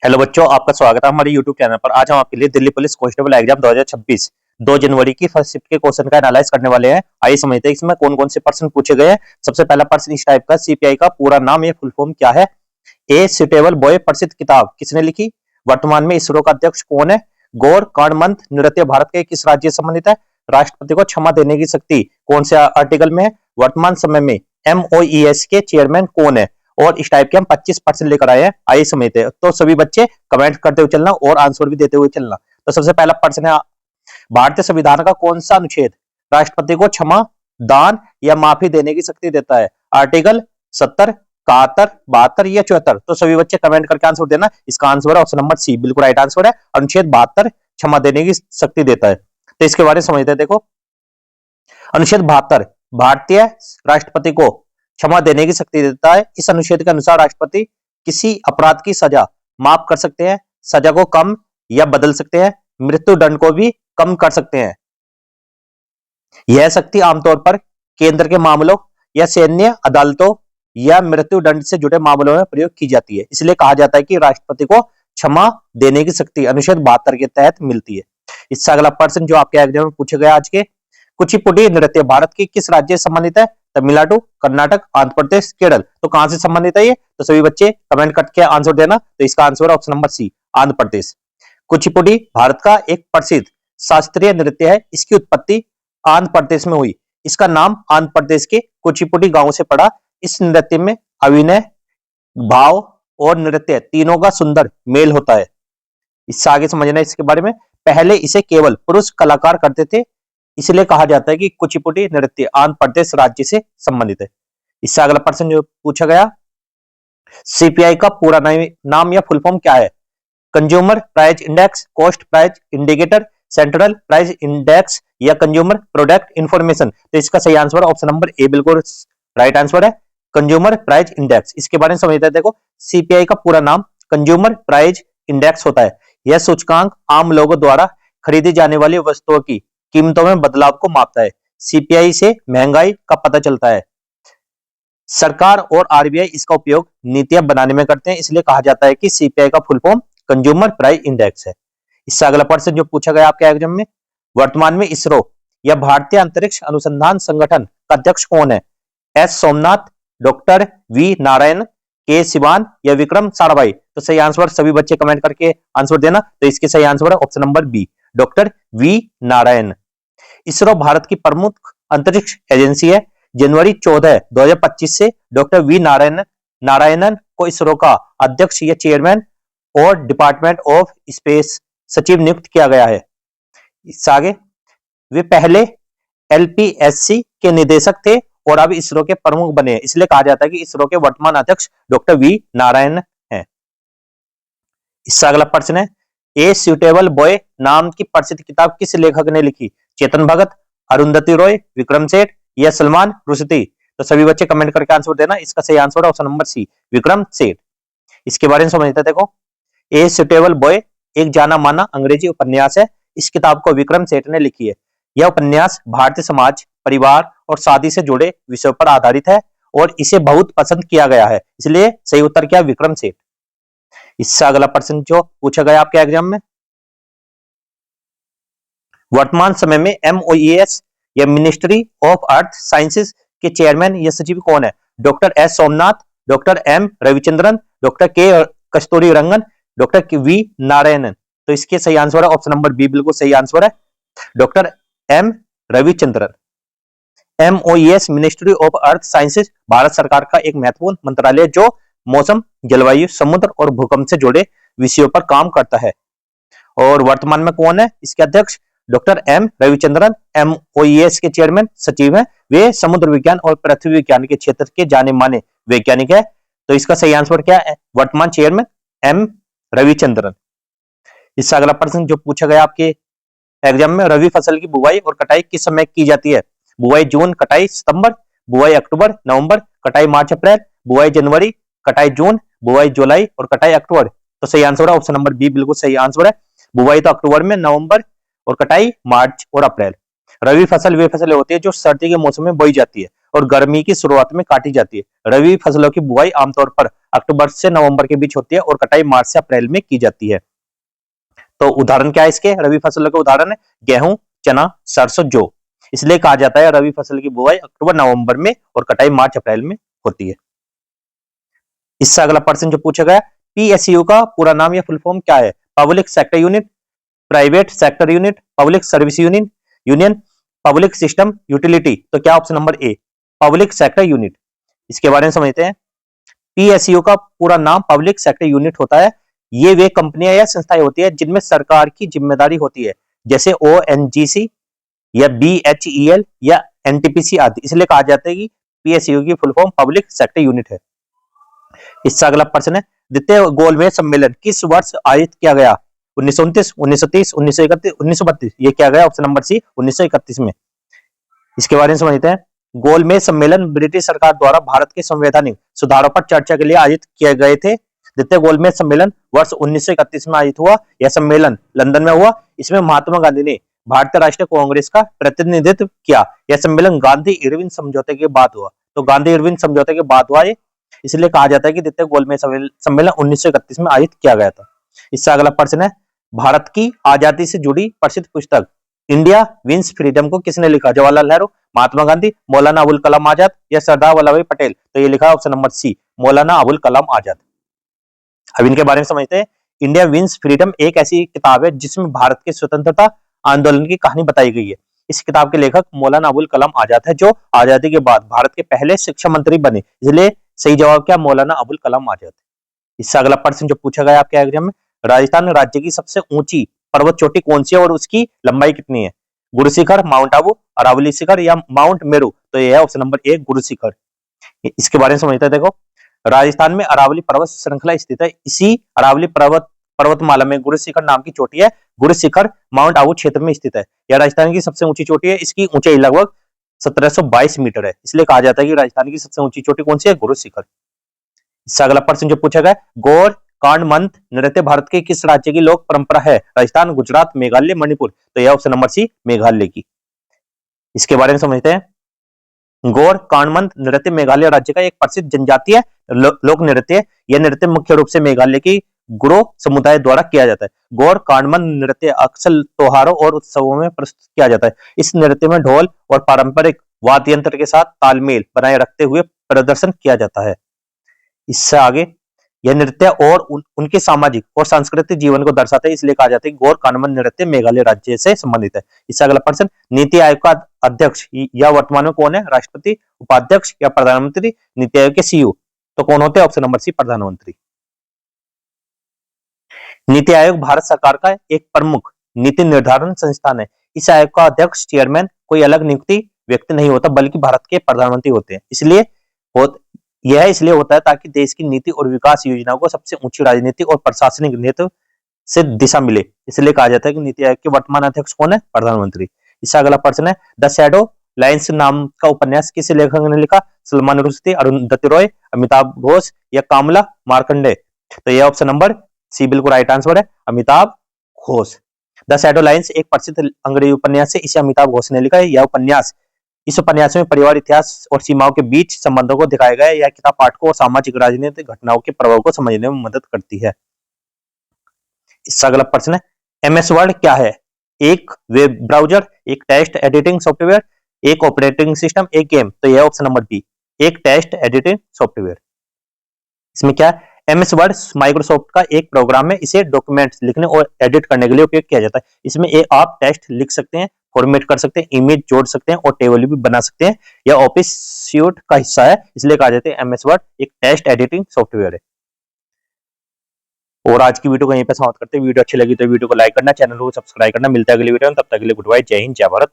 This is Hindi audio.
हेलो बच्चों, आपका स्वागत है हमारे यूट्यूब चैनल पर। आज हम आपके लिए दिल्ली पुलिस कांस्टेबल एग्जाम 2026 2 जनवरी की फर्स्ट शिफ्ट के क्वेश्चन का एनालाइज करने वाले हैं। आइए समझते हैं इसमें कौन कौन से प्रश्न पूछे गए हैं। सबसे पहला प्रश्न इस टाइप का, सीपीआई का पूरा नाम या फुल फॉर्म क्या है? ए सुटेबल बॉय प्रसिद्ध किताब किसने लिखी? वर्तमान में इसरो का अध्यक्ष कौन है? गौर कांडमंथ नृत्य भारत के किस राज्य से संबंधित है? राष्ट्रपति को क्षमा देने की शक्ति कौन से आर्टिकल में है? वर्तमान समय में एमओईएस के चेयरमैन कौन है? और इस टाइप के हम 25% लेकर आए हैं। आइए समझते हैं। तो सभी बच्चे कमेंट करते हुए चलना और आंसर भी देते हुए चलना। तो सबसे पहला प्रश्न है, भारतीय संविधान का कौन सा अनुच्छेद राष्ट्रपति को क्षमा, दान या माफी देने की शक्ति देता है? आर्टिकल 70, 71, 72 या 74? तो सभी बच्चे कमेंट करके आंसर देना। इसका आंसर है ऑप्शन नंबर सी, बिल्कुल राइट आंसर है। अनुच्छेद 72 क्षमा देने की शक्ति देता है। तो इसके बारे में समझते हैं। देखो, अनुच्छेद 72 भारतीय राष्ट्रपति को क्षमा देने की शक्ति देता है। इस अनुच्छेद के अनुसार राष्ट्रपति किसी अपराध की सजा माफ कर सकते हैं, सजा को कम या बदल सकते हैं, मृत्यु दंड को भी कम कर सकते हैं। यह शक्ति आमतौर पर केंद्र के मामलों या सैन्य अदालतों या मृत्यु दंड से जुड़े मामलों में प्रयोग की जाती है। इसलिए कहा जाता है कि राष्ट्रपति को क्षमा देने की शक्ति अनुच्छेद 72 के तहत मिलती है। इससे अगला प्रश्न जो आपके एग्जाम में पूछे गए आज के, कुचिपुड़ी नृत्य भारत के किस राज्य से संबंधित है? तमिलनाडु, कर्नाटक, आंध्र प्रदेश, केरल? तो कहां से संबंधित है ये? तो सभी बच्चे कमेंट करके आंसर देना। तो इसका आंसर है option number C, Andhra Pradesh. Kuchipudi Bharat का एक प्रसिद्ध शास्त्रीय नृत्य है। इसकी उत्पत्ति आंध्र प्रदेश में हुई। इसका नाम आंध्र प्रदेश के कुचिपुड़ी गांव से पड़ा। इस नृत्य में अभिनय, भाव और नृत्य तीनों का सुंदर मेल होता है। इससे आगे समझना इसके बारे में। पहले इसे केवल पुरुष कलाकार करते थे, इसलिए कहा जाता है कि कुचिपुड़ी नृत्य आंध्र प्रदेश राज्य से संबंधित है। इससे अगला प्रश्न जो पूछा गया, सीपीआई का पूरा नाम या फुल फॉर्म क्या है? Consumer price index, cost price indicator, central price index या कंज्यूमर प्रोडक्ट इंफॉर्मेशन? तो इसका सही आंसर है ऑप्शन नंबर ए, बिल्कुल राइट आंसर है, कंज्यूमर प्राइस इंडेक्स। इसके बारे में समझते हैं। देखो, सीपीआई का पूरा नाम कंज्यूमर प्राइस इंडेक्स होता है। यह सूचकांक आम लोगों द्वारा खरीदी जाने वाली वस्तुओं की कीमतों में बदलाव को मापता है। सीपीआई से महंगाई का पता चलता है। सरकार और आरबीआई इसका उपयोग नीतियां बनाने में करते हैं, इसलिए कहा जाता है कि सीपीआई का full form consumer price index है। इससे अगला प्रश्न जो पूछा गया आपके एग्जाम में, वर्तमान में इसरो या भारतीय अंतरिक्ष अनुसंधान संगठन का अध्यक्ष कौन है? S Somnath, doctor V Narayan, के सिवान या विक्रम साराभाई? तो सही आंसर सभी बच्चे कमेंट करके आंसर देना। तो इसके सही आंसर है option number B, doctor V Narayan. ISRO Bharat की प्रमुख अंतरिक्ष एजेंसी है। जनवरी 14, 2025 से डॉक्टर वी नारायणन को इसरो का अध्यक्ष या चेयरमैन और डिपार्टमेंट ऑफ स्पेस सचिव नियुक्त किया गया है। इससे आगे, वे पहले एलपीएससी के निदेशक थे और अब इसरो के प्रमुख बने हैं। इसलिए कहा जाता है कि इसरो के वर्तमान अध्यक्ष डॉक्टर वी नारायण हैं। इससे अगला प्रश्न है, ए सुटेबल बॉय नाम की प्रसिद्ध किताब किस लेखक ने लिखी? चेतन भगत, अरुंधति रॉय, विक्रम सेठ या सलमान रुश्दी? तो सभी बच्चे कमेंट करके आंसर देना। इसका सही आंसर है option number C, Vikram Seth. इसके बारे में समझते हैं। देखो, ए सुटेबल बॉय एक जाना माना अंग्रेजी उपन्यास है। इस किताब को विक्रम सेठ ने लिखी है। यह उपन्यास भारतीय समाज, परिवार और शादी से जुड़े विषयों पर आधारित है और इसे बहुत पसंद किया गया है। इसलिए सही उत्तर क्या? विक्रम सेठ। इससे अगला प्रश्न जो पूछा गया आपके एग्जाम में, वर्तमान समय में एमओईएस या मिनिस्ट्री ऑफ अर्थ साइंसेज के चेयरमैन या सचिव कौन है? Doctor S Somnath, doctor M Ravichandran, doctor K Kasturi Rangan, doctor V Narayanan? तो इसके सही आंसर है ऑप्शन नंबर बी, बिल्कुल सही आंसर है, doctor M Ravichandran. MOES ministry of earth sciences Bharat सरकार का एक महत्वपूर्ण मंत्रालय जो मौसम, जलवायु, समुद्र और भूकंप से जुड़े विषयों पर काम करता है। और वर्तमान में कौन है इसके अध्यक्ष? डॉक्टर एम रविचंद्रन एमओईएस के चेयरमैन सचिव हैं। वे समुद्र विज्ञान और पृथ्वी विज्ञान के क्षेत्र के जाने माने वैज्ञानिक है। तो इसका सही आंसर क्या है? वर्तमान चेयरमैन एम रविचंद्रन। इससे अगला प्रश्न जो पूछा गया आपके एग्जाम में, रवि फसल की बुआई और कटाई किस समय की जाती है? बुआई जून, कटाई सितंबर, बुआई अक्टूबर नवंबर, कटाई मार्च अप्रैल, बुआई जनवरी, कटाई जून, बुआई जुलाई और कटाई अक्टूबर? तो सही आंसर है ऑप्शन नंबर बी, बिल्कुल सही आंसर है, बुआई तो अक्टूबर में, नवंबर और कटाई मार्च और अप्रैल। रवि फसल वे फसलें होती है जो सर्दी के मौसम में बोई जाती है और गर्मी की शुरुआत में काटी जाती है। रबी फसलों की बुआई आमतौर पर अक्टूबर से नवंबर के बीच होती है और कटाई मार्च से अप्रैल में की जाती है। तो उदाहरण क्या है इसके? रबी फसलों के उदाहरण है गेहूं, चना, सरसों, जौ। इसलिए कहा जाता है रबी फसल की बुआई अक्टूबर नवंबर में और कटाई मार्च अप्रैल में होती है। इससे अगला प्रश्न जो पूछा गया, पीएसयू का पूरा नाम या फुल फॉर्म क्या है? Public sector unit, private sector unit, public service union union public system utility. तो क्या option number a public sector unit. इसके बारे में समझते हैं। पीएसयू का पूरा नाम पब्लिक सेक्टर यूनिट होता है। ये वे कंपनियां या संस्थाएं होती है जिनमें सरकार की जिम्मेदारी होती है, जैसे ओएनजीसी या बीएचईएल या एनटीपीसी आदि। इसलिए कहा जाता है कि पीएसयू की full form public sector unit है। इससे अगला प्रश्न है, द्वितीय गोलमेज सम्मेलन किस वर्ष आयोजित किया गया? 1929, 1930, 1931, 1932। ये किया गया ऑप्शन नंबर सी 1931 में। इसके बारे में समझते हैं। गोलमेज सम्मेलन ब्रिटिश सरकार द्वारा भारत के संवैधानिक सुधारों पर चर्चा के लिए आयोजित किए गए थे। द्वितीय गोलमेज सम्मेलन वर्ष 1931 में आयोजित हुआ। यह सम्मेलन लंदन में हुआ। इसमें महात्मा गांधी ने भारतीय राष्ट्रीय कांग्रेस का प्रतिनिधित्व किया। यह सम्मेलन गांधी इरविन समझौते के बाद हुआ। तो गांधी इरविन समझौते के बाद हुआ ये, इसलिए कहा जाता है कि द्वितीय गोलमेज सम्मेलन 1931 में आयोजित किया गया था। इससे अगला प्रश्न है, भारत की आजादी से जुड़ी प्रसिद्ध पुस्तक इंडिया विंस फ्रीडम को किसने लिखा? जवाहरलाल नेहरू, महात्मा गांधी, मौलाना अबुल कलाम आजाद या सरदार वल्लभ भाई पटेल। तो ये लिखा option number C Maulana Abul Kalam Azad. अब इनके बारे में समझते हैं। इंडिया विंस फ्रीडम एक ऐसी किताब है जिसमें भारत के स्वतंत्रता आंदोलन की कहानी बताई गई है। इस किताब के लेखक मौलाना अबुल कलाम आजाद है, जो आजादी के बाद भारत के पहले शिक्षा मंत्री बने। इसलिए सही जवाब क्या? मौलाना अबुल कलाम आजाद। इससे अगला प्रश्न जो पूछा गया आपके एग्जाम में, राजस्थान राज्य की सबसे ऊंची पर्वत चोटी कौन सी है और उसकी लंबाई कितनी है? गुरु शिखर, माउंट आबू, अरावली शिखर या माउंट मेरू। तो यह है option number A Guru Shikhar. इसके बारे में समझते हैं। देखो, राजस्थान में अरावली पर्वत श्रृंखला स्थित है। इसी अरावली पर्वतमाला में गुरु शिखर नाम की चोटी है। गुरु शिखर माउंट आबू क्षेत्र में स्थित है। यह राजस्थान की सबसे ऊंची चोटी है। इसकी ऊंचाई लगभग 1722 मीटर है। इसलिए कहा जाता है कि राजस्थान की सबसे ऊंची चोटी कौन सी है? गुरु शिखर। इससे अगला प्रश्न जो पूछा गया, गौर कांडमंथ नृत्य भारत के किस राज्य की लोक परंपरा है? राजस्थान, गुजरात, मेघालय, मणिपुर। तो यह ऑप्शन नंबर सी मेघालय की। इसके बारे में समझते हैं। गौर कांडमंथ नृत्य मेघालय राज्य का एक प्रसिद्ध जनजातीय लोक नृत्य है। यह नृत्य मुख्य रूप से मेघालय की गुरो समुदाय द्वारा किया जाता है। गौर कांडमंथ नृत्य अक्सर त्योहारों और उत्सवों में प्रस्तुत किया जाता है। इस नृत्य में ढोल और पारंपरिक वाद्य यंत्र के साथ तालमेल बनाए रखते हुए प्रदर्शन किया जाता है। इससे आगे, यह नृत्य और उनके सामाजिक और सांस्कृतिक जीवन को दर्शाता है। इसलिए कहा जाता है कि गौर कांडमंथ नृत्य मेघालय राज्य से संबंधित है। इससे अगला प्रश्न, नीति आयोग का अध्यक्ष या वर्तमान में कौन है? राष्ट्रपति, उपाध्यक्ष या प्रधानमंत्री? नीति आयोग के सीईओ। तो कौन होते हैं? ऑप्शन नंबर सी प्रधानमंत्री। नीति आयोग भारत सरकार का एक प्रमुख नीति निर्धारण संस्थान है। इस आयोग का अध्यक्ष चेयरमैन कोई अलग नियुक्ति व्यक्ति नहीं होता, बल्कि भारत के प्रधानमंत्री होते हैं। यह इसलिए होता है ताकि देश की नीति और विकास योजनाओं को सबसे ऊंची राजनीतिक और प्रशासनिक नेतृत्व से दिशा मिले। इसलिए कहा जाता है कि नीति आयोग के वर्तमान अध्यक्ष कौन है? प्रधानमंत्री। इससे अगला प्रश्न है, द शैडो लाइन्स नाम का उपन्यास किस लेखक ने लिखा? सलमान रुश्दी, अरुंधति रॉय, अमिताभ घोष या कामला मार्कंडे। तो यह ऑप्शन नंबर सी बिल्कुल राइट आंसर है, Amitabh Ghosh. The shadow lines एक प्रसिद्ध अंग्रेजी उपन्यास है। इसे अमिताभ घोष ने लिखा है। इस उपन्यास में परिवार, इतिहास और सीमाओं के बीच संबंधों को दिखाया गया है। यह किताब पाठकों और सामाजिक राजनीतिक घटनाओं के प्रभाव को समझने में मदद करती है। इससे अगला प्रश्न है, एमएस वर्ड क्या है? एक वेब ब्राउजर, एक टेक्स्ट एडिटिंग सॉफ्टवेयर, एक ऑपरेटिंग सिस्टम, एक गेम। तो यह ऑप्शन नंबर बी, एक टेक्स्ट एडिटिंग सॉफ्टवेयर। इसमें क्या है? एमएस वर्ड माइक्रोसॉफ्ट का एक प्रोग्राम है। इसे डॉक्यूमेंट्स लिखने और एडिट करने के लिए उपयोग किया जाता है। इसमें आप टेक्स्ट लिख सकते हैं, फॉर्मेट कर सकते हैं, इमेज जोड़ सकते हैं और टेबल भी बना सकते हैं। यह ऑफिस सूट का हिस्सा है, इसलिए कहा जाता है एमएस वर्ड एक टेक्स्ट एडिटिंग सॉफ्टवेयर है। और आज की वीडियो को यहीं पे समाप्त करते हैं। वीडियो अच्छी लगी तो वीडियो को लाइक करना, चैनल को सब्सक्राइब करना। मिलता है अगली वीडियो में, तब तक के लिए गुड बाय, जय हिंद, जय भारत।